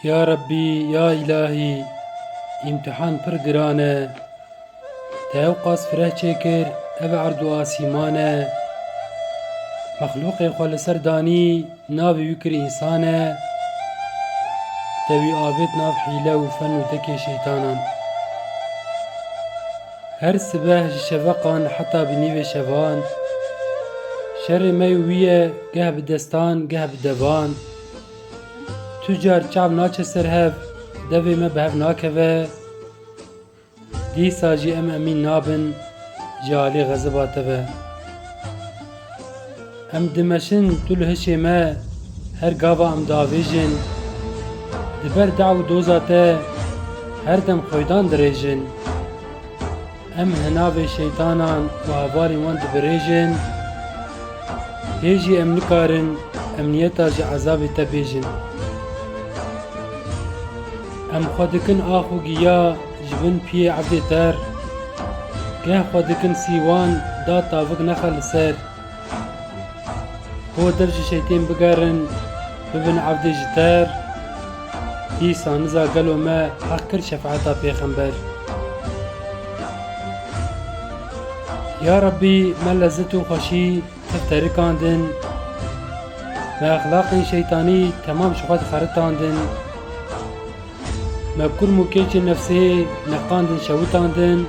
Ya Rabbi, ya ilahi, imtihan pir giran e. Te qas fireh çêkir, ev erdu asîman e. Mexlûqê xwe li ser danî, navê wî kir însan e. Te wî avêt nav hîle û fen û dekê şeytanan. Her sibeh ji şeveqan heta bi nîvê şevan. Şerê me û wî ye geh bi destan, geh bi devan. Tu car çav naçe ser hev, devê me bi hev nakeve. Dîsa jî em emîn nabin, ji alî xezeba te ve. Em dimeşin tu li hişê me, her gava em diavêjin. Di ber dew û doza te, her dem xweydan dirêjin. Em hi navê şeytanan û hevalên wan dibirêjin. Hê jî em nikarin, emniyeta ji ezabê te bêjin. Em xwe dikin ax û giya, ji bin piyê evdê ter. Geh xwe dikin sîwan, da tavik nexe li ser. Bo der ji şeytên bigerin, bibin evdê ji ter. Dîsa niza gelo me heq kir şefaeta pêxember. Ya Rabbi, me lezzet û xweşî tif terikandin. Me exlaqên şeytanî temam ji xwe dixeritandin. Me kurm û kêçên nefsê neqandin şewitandin.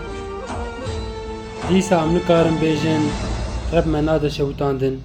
Dîsa em nikarin bêjin, Reb me nade şewitandin.